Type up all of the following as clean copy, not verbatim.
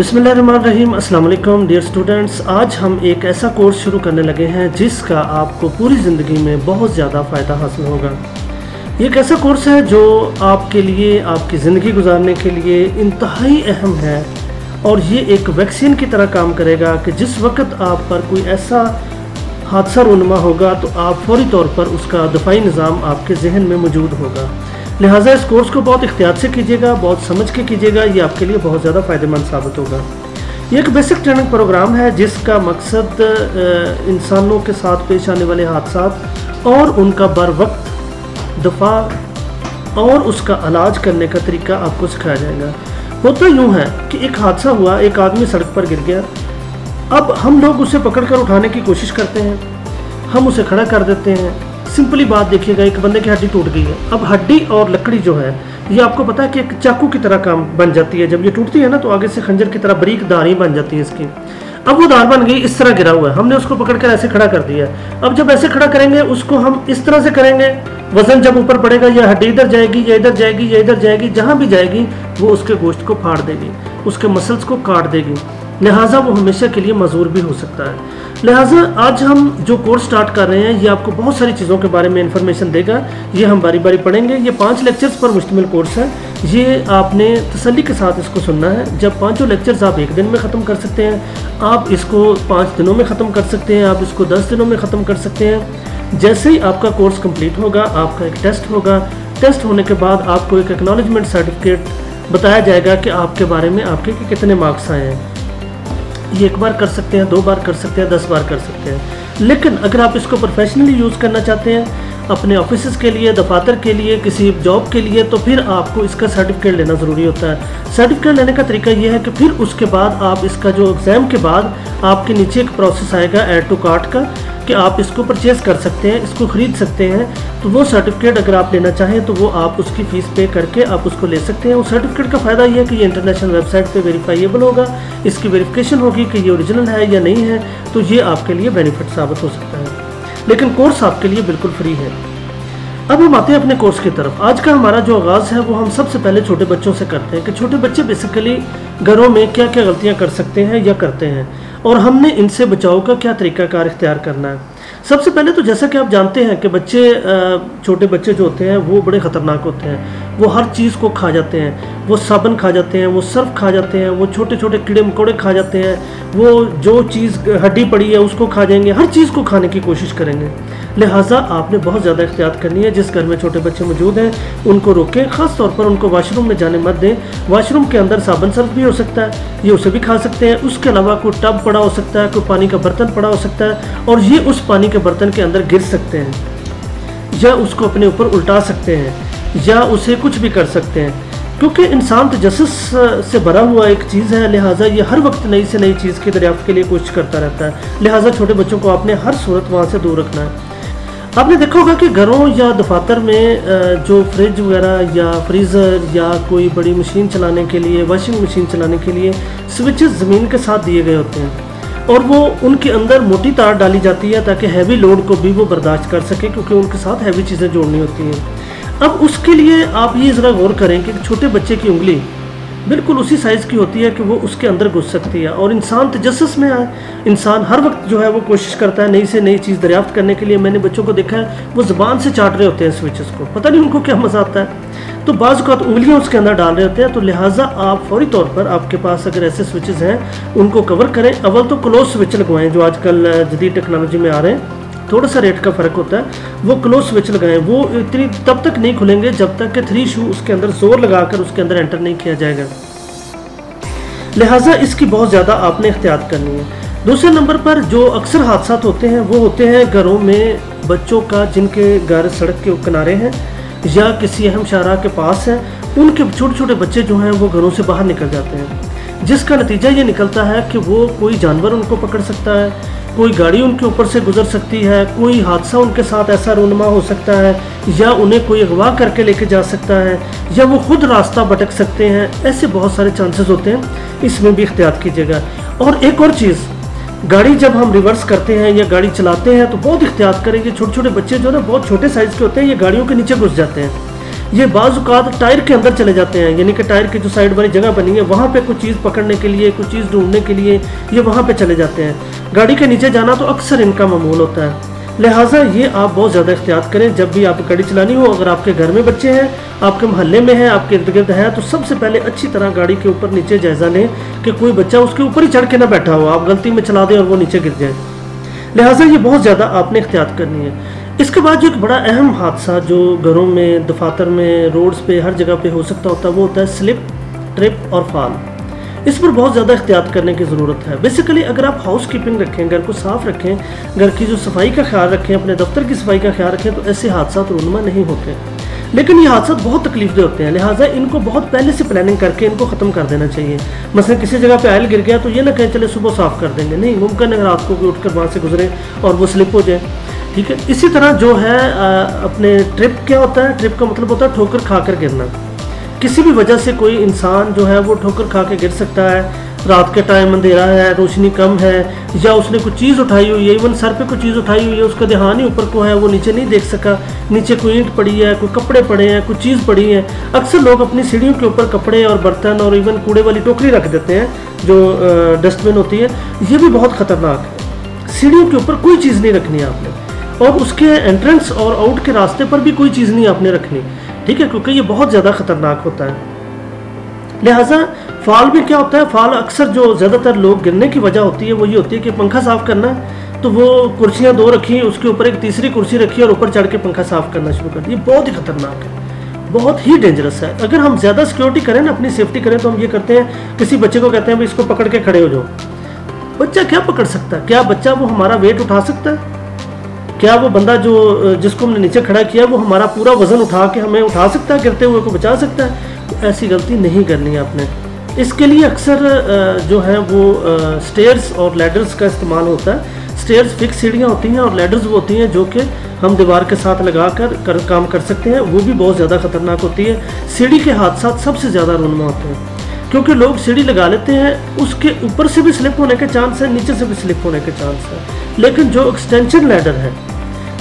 बिस्मिल्लाहिर्रहमानिर्रहीम। अस्सलाम वालेकुम डियर स्टूडेंट्स। आज हम एक ऐसा कोर्स शुरू करने लगे हैं जिसका आपको पूरी ज़िंदगी में बहुत ज़्यादा फ़ायदा हासिल होगा। ये एक ऐसा कोर्स है जो आपके लिए, आपकी ज़िंदगी गुजारने के लिए इंतहाई अहम है और ये एक वैक्सीन की तरह काम करेगा कि जिस वक्त आप पर कोई ऐसा हादसा रूनुमा होगा तो आप फौरी तौर पर उसका दफ़ाई निज़ाम आपके जहन में मौजूद होगा। लिहाजा इस कोर्स को बहुत एहतियात से कीजिएगा, बहुत समझ के कीजिएगा, ये आपके लिए बहुत ज़्यादा फ़ायदेमंद साबित होगा। ये एक बेसिक ट्रेनिंग प्रोग्राम है जिसका मकसद इंसानों के साथ पेश आने वाले हादसात और उनका बर वक्त दफ़ा और उसका इलाज करने का तरीका आपको सिखाया जाएगा। होता यूँ है कि एक हादसा हुआ, एक आदमी सड़क पर गिर गया। अब हम लोग उसे पकड़ कर उठाने की कोशिश करते हैं, हम उसे खड़ा कर देते हैं। सिंपली बात देखिएगा, एक बंदे की हड्डी टूट गई है। अब हड्डी और लकड़ी जो है ये आपको पता है कि एक चाकू की तरह काम बन जाती है। जब ये टूटती है ना तो आगे से खंजर की तरह बारीक धारें बन जाती है इसकी। अब वो धार बन गई, इस तरह गिरा हुआ है, हमने उसको पकड़कर ऐसे खड़ा कर दिया। अब जब ऐसे खड़ा करेंगे उसको हम इस तरह से करेंगे, वजन जब ऊपर पड़ेगा या हड्डी इधर जाएगी या इधर जाएगी या इधर जाएगी, जहाँ भी जाएगी वो उसके गोश्त को फाड़ देगी, उसके मसल्स को काट देगी। लिहाजा वो हमेशा के लिए मजबूर भी हो सकता है। लिहाजा आज हम जो कोर्स स्टार्ट कर रहे हैं ये आपको बहुत सारी चीज़ों के बारे में इंफॉर्मेशन देगा। ये हम बारी बारी पढ़ेंगे। ये 5 लेक्चर्स पर मुश्तमिल कोर्स है। ये आपने तसल्ली के साथ इसको सुनना है। जब 5 लेक्चर्स आप एक दिन में ख़त्म कर सकते हैं, आप इसको 5 दिनों में ख़त्म कर सकते हैं, आप इसको 10 दिनों में ख़त्म कर सकते हैं। जैसे ही आपका कोर्स कंप्लीट होगा आपका एक टेस्ट होगा। टेस्ट होने के बाद आपको एक एक्नॉलेजमेंट सर्टिफिकेट बताया जाएगा कि आपके बारे में आपके कितने मार्क्स आए हैं। ये 1 बार कर सकते हैं, 2 बार कर सकते हैं, 10 बार कर सकते हैं। लेकिन अगर आप इसको प्रोफेशनली यूज़ करना चाहते हैं अपने ऑफिस के लिए, दफातर के लिए, किसी जॉब के लिए, तो फिर आपको इसका सर्टिफिकेट लेना ज़रूरी होता है। सर्टिफिकेट लेने का तरीका ये है कि फिर उसके बाद आप इसका जो एग्ज़ाम के बाद आपके नीचे एक प्रोसेस आएगा ऐड टू कार्ट का कि आप इसको परचेज़ कर सकते हैं, इसको ख़रीद सकते हैं। तो वो सर्टिफिकेट अगर आप लेना चाहें तो वो आप उसकी फ़ीस पे करके आप उसको ले सकते हैं। उस सर्टिफिकेट का फ़ायदा ये है कि ये इंटरनेशनल वेबसाइट पे वेरीफाइएबल होगा, इसकी वेरिफिकेशन होगी कि ये ओरिजिनल है या नहीं है, तो ये आपके लिए बेनिफिट साबित हो सकता है। लेकिन कोर्स आपके लिए बिल्कुल फ्री है। अब हम आते हैं अपने कोर्स की तरफ। आज का हमारा जो आगाज़ है वो हम सबसे पहले छोटे बच्चों से करते हैं कि छोटे बच्चे बेसिकली घरों में क्या क्या गलतियां कर सकते हैं या करते हैं और हमने इनसे बचाव का क्या तरीकाकार इख्तियार करना है। सबसे पहले तो जैसा कि आप जानते हैं कि छोटे बच्चे जो होते हैं वो बड़े ख़तरनाक होते हैं। वो हर चीज़ को खा जाते हैं, वो साबुन खा जाते हैं, वो सर्फ खा जाते हैं, वो छोटे छोटे कीड़े मकोड़े खा जाते हैं, वो जो चीज़ हड्डी पड़ी है उसको खा जाएंगे, हर चीज़ को खाने की कोशिश करेंगे। लिहाजा आपने बहुत ज़्यादा एहतियात करनी है। जिस घर में छोटे बच्चे मौजूद हैं उनको रोकें, ख़ास तौर पर उनको वाशरूम में जाने मत दें। वाशरूम के अंदर साबुन सर्फ भी हो सकता है, ये उसे भी खा सकते हैं। उसके अलावा कोई टब पड़ा हो सकता है, कोई पानी का बर्तन पड़ा हो सकता है और ये उस पानी के बर्तन के अंदर गिर सकते हैं या उसको अपने ऊपर उल्टा सकते हैं या उसे कुछ भी कर सकते हैं, क्योंकि इंसान तजस्सुस से भरा हुआ एक चीज़ है। लिहाजा ये हर वक्त नई से नई चीज़ की दरियाफ्त के लिए कोशिश करता रहता है। लिहाजा छोटे बच्चों को आपने हर सूरत वहाँ से दूर रखना है। आपने देखा होगा कि घरों या दफातर में जो फ्रिज वगैरह या फ्रीज़र या कोई बड़ी मशीन चलाने के लिए, वॉशिंग मशीन चलाने के लिए स्विचेस ज़मीन के साथ दिए गए होते हैं और वो उनके अंदर मोटी तार डाली जाती है ताकि हैवी लोड को भी वो बर्दाश्त कर सके, क्योंकि उनके साथ हैवी चीज़ें जोड़नी होती हैं। अब उसके लिए आप ये ज़रा गौर करें कि छोटे बच्चे की उंगली बिल्कुल उसी साइज़ की होती है कि वो उसके अंदर घुस सकती है और इंसान तजस्सुस में आए। इंसान हर वक्त जो है वो कोशिश करता है नई से नई चीज़ दरियाफ्त करने के लिए। मैंने बच्चों को देखा है वो ज़बान से चाट रहे होते हैं स्विचेस को, पता नहीं उनको क्या मज़ा आता है। तो बाज़ औक़ात उंगलियाँ उसके अंदर डाल रहे होते हैं। तो लिहाजा आप फौरी तौर पर आपके पास अगर ऐसे स्विचेस हैं उनको कवर करें। अव्वल तो क्लोज स्विच लगवाएं जो आजकल जदीद टेक्नोलॉजी में आ रहे हैं, थोड़ा सा रेट का फ़र्क होता है। वो क्लोज स्विच लगाएं, वो इतनी तब तक नहीं खुलेंगे जब तक कि 3 शू उसके अंदर ज़ोर लगाकर उसके अंदर एंटर नहीं किया जाएगा। लिहाजा इसकी बहुत ज़्यादा आपने एहतियात करनी है। दूसरे नंबर पर जो अक्सर हादसा होते हैं वो होते हैं घरों में बच्चों का, जिनके घर सड़क के किनारे हैं या किसी अहम शाहराह के पास है, उनके छोटे छोटे बच्चे जो हैं वो घरों से बाहर निकल जाते हैं, जिसका नतीजा ये निकलता है कि वो कोई जानवर उनको पकड़ सकता है, कोई गाड़ी उनके ऊपर से गुजर सकती है, कोई हादसा उनके साथ ऐसा रूनुमा हो सकता है या उन्हें कोई अगवा करके लेके जा सकता है या वो खुद रास्ता भटक सकते हैं। ऐसे बहुत सारे चांसेस होते हैं, इसमें भी एहतियात कीजिएगा। और एक और चीज़, गाड़ी जब हम रिवर्स करते हैं या गाड़ी चलाते हैं तो बहुत एहतियात करें। ये छोटे छोटे बच्चे जो ना बहुत छोटे साइज़ के होते हैं, ये गाड़ियों के नीचे घुस जाते हैं। ये बाज़ औक़ात टायर के अंदर चले जाते हैं, यानी कि टायर की जो साइड वाली जगह बनी है वहाँ पे कुछ चीज़ पकड़ने के लिए, कुछ चीज़ ढूंढने के लिए ये वहाँ पे चले जाते हैं। गाड़ी के नीचे जाना तो अक्सर इनका मामूल होता है। लिहाजा ये आप बहुत ज़्यादा एहतियात करें जब भी आपको गाड़ी चलानी हो। अगर आपके घर में बच्चे हैं, आपके मोहल्ले में हैं, आपके इर्द गिर्द है, तो सबसे पहले अच्छी तरह गाड़ी के ऊपर नीचे जायज़ा लें कि कोई बच्चा उसके ऊपर ही चढ़ के ना बैठा हो, आप गलती में चला दें और वो नीचे गिर जाए। लिहाजा ये बहुत ज़्यादा आपने एहतियात करनी है। इसके बाद जो एक बड़ा अहम हादसा जो घरों में, दफातर में, रोड्स पे, हर जगह पे हो सकता होता है वो होता है स्लिप, ट्रिप और फॉल। इस पर बहुत ज़्यादा एहतियात करने की ज़रूरत है। बेसिकली अगर आप हाउस कीपिंग रखें, घर को साफ़ रखें, घर की जो सफाई का ख्याल रखें, अपने दफ्तर की सफाई का ख्याल रखें, तो ऐसे हादसा रूनुमा नहीं होते। लेकिन ये हादसा बहुत तकलीफदेह होते हैं, लिहाजा इनको बहुत पहले से प्लानिंग करके इनको ख़त्म कर देना चाहिए। मसलन किसी जगह पे आयल गिर गया तो ये ना कहें चले सुबह साफ़ कर देंगे, नहीं, मुमकिन है रात को भी उठकर वहाँ से गुजरे और वो स्लिप हो जाए। ठीक है। इसी तरह जो है अपने ट्रिप क्या होता है, ट्रिप का मतलब होता है ठोकर खा कर गिरना। किसी भी वजह से कोई इंसान जो है वो ठोकर खा के गिर सकता है, रात के टाइम अंधेरा है, रोशनी कम है, या उसने कुछ चीज़ उठाई हुई है, इवन सर पे कोई चीज़ उठाई हुई है, उसका ध्यान ही ऊपर को है, वो नीचे नहीं देख सका, नीचे कोई ईंट पड़ी है, कोई कपड़े पड़े हैं, कुछ चीज़ पड़ी है। अक्सर लोग अपनी सीढ़ियों के ऊपर कपड़े और बर्तन और इवन कूड़े वाली टोकरी रख देते हैं जो डस्टबिन होती है। ये भी बहुत ख़तरनाक है। सीढ़ियों के ऊपर कोई चीज़ नहीं रखनी है आपने, और उसके एंट्रेंस और आउट के रास्ते पर भी कोई चीज़ नहीं आपने रखनी, ठीक है, क्योंकि ये बहुत ज़्यादा ख़तरनाक होता है। लिहाजा फॉल भी क्या होता है, फॉल अक्सर जो ज़्यादातर लोग गिरने की वजह होती है वो ये होती है कि पंखा साफ़ करना है तो वो कुर्सियाँ दो रखी, उसके ऊपर एक तीसरी कुर्सी रखी और ऊपर चढ़ के पंखा साफ़ करना शुरू कर दिया। ये बहुत ही ख़तरनाक है, बहुत ही डेंजरस है। अगर हम ज़्यादा सिक्योरिटी करें ना, अपनी सेफ्टी करें, तो हम ये करते हैं, किसी बच्चे को कहते हैं भाई इसको पकड़ के खड़े हो जाओ। बच्चा क्या पकड़ सकता है? क्या बच्चा वो हमारा वेट उठा सकता है? क्या वो बंदा जो जिसको हमने नीचे खड़ा किया वो हमारा पूरा वज़न उठा के हमें उठा सकता है, गिरते हुए को बचा सकता है? तो ऐसी गलती नहीं करनी है आपने। इसके लिए अक्सर जो है वो स्टेयर्स और लैडर्स का इस्तेमाल होता है। स्टेयर्स फिक्स सीढ़ियाँ होती हैं और लैडर्स वो होती हैं जो कि हम दीवार के साथ लगा कर काम कर सकते हैं, वो भी बहुत ज़्यादा ख़तरनाक होती है। सीढ़ी के हादसात सबसे ज़्यादा रूनुमा होते हैं क्योंकि लोग सीढ़ी लगा लेते हैं, उसके ऊपर से भी स्लिप होने के चांस है, नीचे से भी स्लिप होने के चांस है। लेकिन जो एक्सटेंशन लैडर है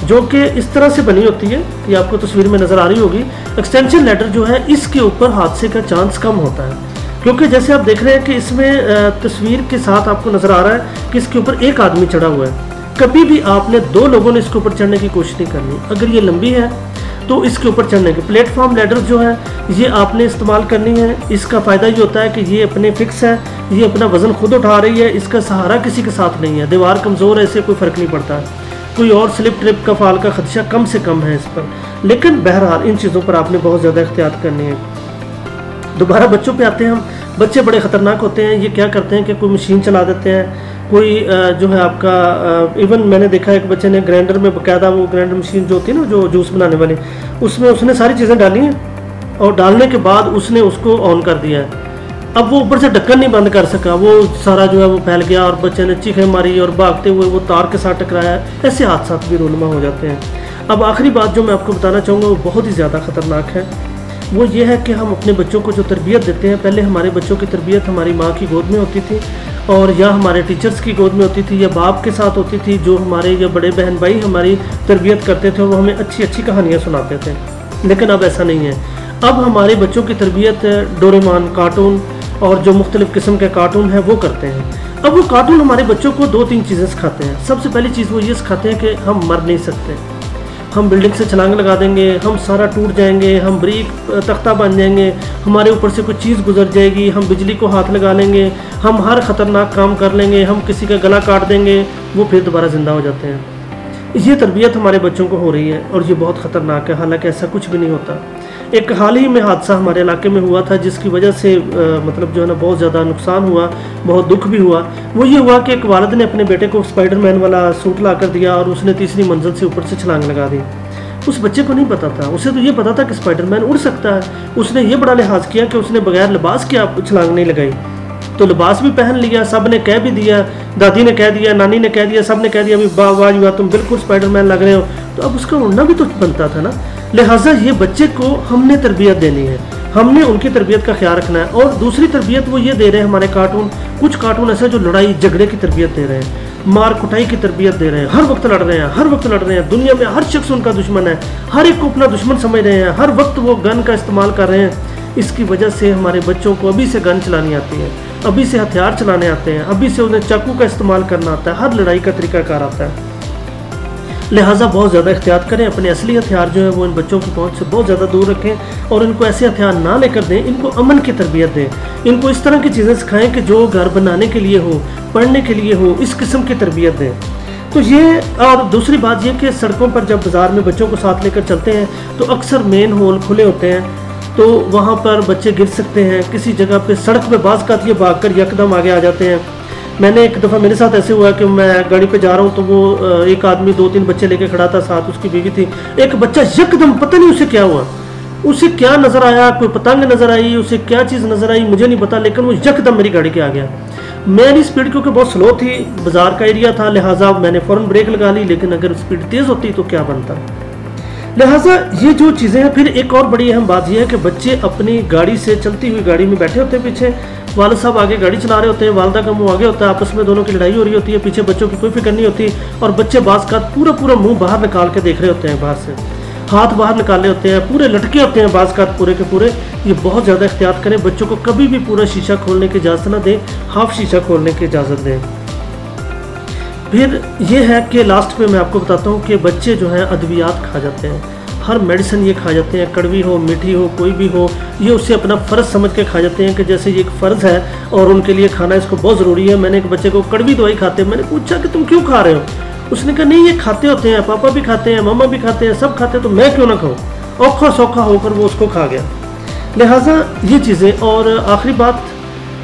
जो कि इस तरह से बनी होती है, ये आपको तस्वीर में नज़र आ रही होगी, एक्सटेंशन लैडर जो है इसके ऊपर हादसे का चांस कम होता है। क्योंकि जैसे आप देख रहे हैं कि इसमें तस्वीर के साथ आपको नज़र आ रहा है कि इसके ऊपर एक आदमी चढ़ा हुआ है। कभी भी आपने दो लोगों ने इसके ऊपर चढ़ने की कोशिश नहीं करनी। अगर ये लंबी है तो इसके ऊपर चढ़ने के प्लेटफॉर्म लैडर जो है ये आपने इस्तेमाल करनी है। इसका फ़ायदा ये होता है कि ये अपने फिक्स है, ये अपना वज़न खुद उठा रही है, इसका सहारा किसी के साथ नहीं है, दीवार कमज़ोर है, इससे कोई फ़र्क नहीं पड़ता, कोई और स्लिप ट्रिप का फाल का खदशा कम से कम है इस पर। लेकिन बहरहाल इन चीज़ों पर आपने बहुत ज़्यादा एहतियात करनी है। दोबारा बच्चों पे आते हैं हम। बच्चे बड़े ख़तरनाक होते हैं। ये क्या करते हैं कि कोई मशीन चला देते हैं, कोई जो है आपका इवन मैंने देखा एक बच्चे ने ग्राइंडर में बाकायदा वो ग्राइंडर मशीन जो होती है ना जो जूस बनाने वाली, उसमें उसने सारी चीज़ें डाली हैं और डालने के बाद उसने उसको ऑन कर दिया है। अब वो ऊपर से ढक्कन नहीं बंद कर सका, वो सारा जो है वो फैल गया और बच्चे ने चीखें मारी और भागते हुए वो तार के साथ टकराया। ऐसे हादसा भी रूनुमा हो जाते हैं। अब आखिरी बात जो मैं आपको बताना चाहूँगा वो बहुत ही ज़्यादा ख़तरनाक है। वो ये है कि हम अपने बच्चों को जो तरबियत देते हैं, पहले हमारे बच्चों की तरबियत हमारी माँ की गोद में होती थी और या हमारे टीचर्स की गोद में होती थी या बाप के साथ होती थी, जो हमारे या बड़े बहन भाई हमारी तरबियत करते थे और वो हमें अच्छी अच्छी कहानियाँ सुनाते थे। लेकिन अब ऐसा नहीं है। अब हमारे बच्चों की तरबियत डोरेमोन कार्टून और जो मुख्तलिफ़ किस्म के कार्टून हैं वो करते हैं। अब वो कार्टून हमारे बच्चों को दो तीन चीज़ें सिखाते हैं। सबसे पहली चीज़ वो ये सिखाते हैं कि हम मर नहीं सकते, हम बिल्डिंग से छलांग लगा देंगे, हम सारा टूट जाएंगे, हम ब्रिक तख्ता बन जाएंगे, हमारे ऊपर से कोई चीज़ गुजर जाएगी, हम बिजली को हाथ लगा लेंगे, हम हर ख़तरनाक काम कर लेंगे, हम किसी का गला काट देंगे, वो फिर दोबारा ज़िंदा हो जाते हैं। ये तरबियत हमारे बच्चों को हो रही है और ये बहुत ख़तरनाक है। हालांकि ऐसा कुछ भी नहीं होता। एक हाल ही में हादसा हमारे इलाके में हुआ था जिसकी वजह से मतलब जो है ना बहुत ज़्यादा नुकसान हुआ, बहुत दुख भी हुआ। वो ये हुआ कि एक वालिद ने अपने बेटे को स्पाइडरमैन वाला सूट ला कर दिया और उसने तीसरी मंजिल से ऊपर से छलांग लगा दी। उस बच्चे को नहीं पता था, उसे तो ये पता था कि स्पाइडरमैन उड़ सकता है। उसने ये बड़ा लिहाज किया कि उसने बगैर लिबास के आप छलांग नहीं लगाई, तो लिबास भी पहन लिया, सब ने कह भी दिया, दादी ने कह दिया, नानी ने कह दिया, सब ने कह दिया वाह वाह वाह तुम बिल्कुल स्पाइडरमैन लग रहे हो। तो अब उसका उड़ना भी तो बनता था ना। लिहाजा ये बच्चे को हमने तरबियत देनी है, हमने उनकी तरबियत का ख्याल रखना है। और दूसरी तरबियत वो ये दे रहे हैं हमारे कार्टून, कुछ कार्टून ऐसे जो लड़ाई झगड़े की तरबियत दे रहे हैं। मार कुटाई की तरबियत दे रहे हैं, हर वक्त लड़ रहे हैं, हर वक्त लड़ रहे हैं, दुनिया में हर शख्स उनका दुश्मन है, हर एक को अपना दुश्मन समझ रहे हैं, हर वक्त वो गन का इस्तेमाल कर रहे हैं। इसकी वजह से हमारे बच्चों को अभी से गन चलानी आती है, अभी से हथियार चलाने आते हैं, अभी से उन्हें चाकू का इस्तेमाल करना आता है, हर लड़ाई का तरीकाकार आता है। लिहाजा बहुत ज़्यादा एहतियात करें, अपने असली हथियार जो है वो इन बच्चों की पहुंच से बहुत ज़्यादा दूर रखें और इनको ऐसे हथियार ना लेकर दें, इनको अमन की तरबियत दें, इनको इस तरह की चीज़ें सिखाएं कि जो घर बनाने के लिए हो, पढ़ने के लिए हो, इस किस्म की तरबियत दें। तो ये, और दूसरी बात ये कि सड़कों पर जब बाज़ार में बच्चों को साथ लेकर चलते हैं तो अक्सर मेन होल खुले होते हैं, तो वहाँ पर बच्चे गिर सकते हैं। किसी जगह पे सड़क पे बाज़ का ये भाग कर यकदम आगे आ जाते हैं। मैंने एक दफ़ा, मेरे साथ ऐसे हुआ कि मैं गाड़ी पे जा रहा हूँ तो वो एक आदमी 2-3 बच्चे लेके खड़ा था, साथ उसकी बीवी थी। एक बच्चा यकदम, पता नहीं उसे क्या हुआ, उसे क्या नज़र आया, कोई पतंग नज़र आई, उसे क्या चीज़ नज़र आई मुझे नहीं पता, लेकिन वो यकदम मेरी गाड़ी के आ गया। मेरी स्पीड क्योंकि बहुत स्लो थी, बाज़ार का एरिया था, लिहाजा मैंने फ़ौरन ब्रेक लगा ली, लेकिन अगर स्पीड तेज़ होती तो क्या बनता। लिहाजा ये जो चीज़ें हैं। फिर एक और बड़ी अहम बात यह है कि बच्चे अपनी गाड़ी से, चलती हुई गाड़ी में बैठे होते हैं, पीछे वालिद साहब आगे गाड़ी चला रहे होते हैं, वालदा का मुंह आगे होता है, आपस में दोनों की लड़ाई हो रही होती है, पीछे बच्चों की कोई फिक्र नहीं होती और बच्चे बाज़ का पूरा मुंह बाहर निकाल के देख रहे होते हैं, बाहर से हाथ बाहर निकाले होते हैं, पूरे लटके होते हैं बाज़ का पूरे के पूरे। ये बहुत ज़्यादा एहतियात करें, बच्चों को कभी भी पूरा शीशा खोलने की इजाज़त ना दें, हाफ शीशा खोलने की इजाज़त दें। फिर ये है कि लास्ट पे मैं आपको बताता हूँ कि बच्चे जो हैं अद्वियात खा जाते हैं, हर मेडिसिन ये खा जाते हैं, कड़वी हो, मीठी हो, कोई भी हो, ये उसे अपना फ़र्ज़ समझ के खा जाते हैं कि जैसे ये एक फ़र्ज़ है और उनके लिए खाना इसको बहुत ज़रूरी है। मैंने एक बच्चे को कड़वी दवाई खाते, मैंने पूछा कि तुम क्यों खा रहे हो, उसने कहा नहीं ये खाते होते हैं, पापा भी खाते हैं, मम्मा भी खाते हैं, सब खाते हैं, तो मैं क्यों ना खाऊँ। औखा सौखा होकर वो उसको खा गया। लिहाजा ये चीज़ें। और आखिरी बात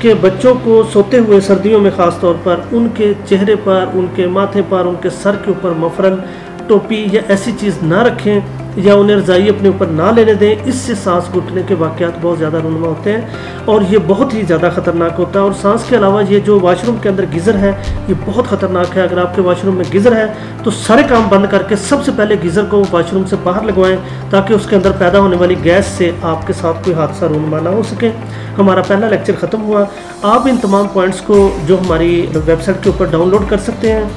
कि बच्चों को सोते हुए सर्दियों में ख़ास तौर पर उनके चेहरे पर, उनके माथे पर, उनके सर के ऊपर मफरल, टोपी या ऐसी चीज़ ना रखें या उन्हें रज़ाई अपने ऊपर ना लेने दें। इससे सांस घुटने के वाक़यात बहुत ज़्यादा रूनुमा होते हैं और ये बहुत ही ज़्यादा ख़तरनाक होता है। और सांस के अलावा ये जो वाशरूम के अंदर गीज़र है ये बहुत ख़तरनाक है। अगर आपके वाशरूम में गीज़र है तो सारे काम बंद करके सबसे पहले गीज़र को वाशरूम से बाहर लगवाएं ताकि उसके अंदर पैदा होने वाली गैस से आपके साथ कोई हादसा रूनुमा ना हो सके। हमारा पहला लेक्चर ख़त्म हुआ। आप इन तमाम पॉइंट्स को जो हमारी वेबसाइट के ऊपर डाउनलोड कर सकते हैं,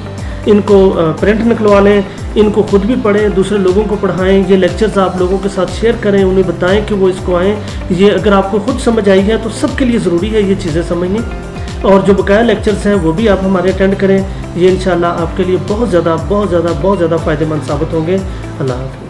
इनको प्रिंट निकलवा लें, इनको खुद भी पढ़ें, दूसरे लोगों को पढ़ाएं। ये लेक्चर्स आप लोगों के साथ शेयर करें, उन्हें बताएं कि वो इसको आएँ। ये अगर आपको खुद समझ आई है तो सबके लिए ज़रूरी है ये चीज़ें समझनी। और जो बकाया लेक्चर्स हैं वो भी आप हमारे अटेंड करें। ये इंशाल्लाह आपके लिए बहुत ज़्यादा फ़ायदेमंद साबित होंगे। अल्लाह हाफ़िज़।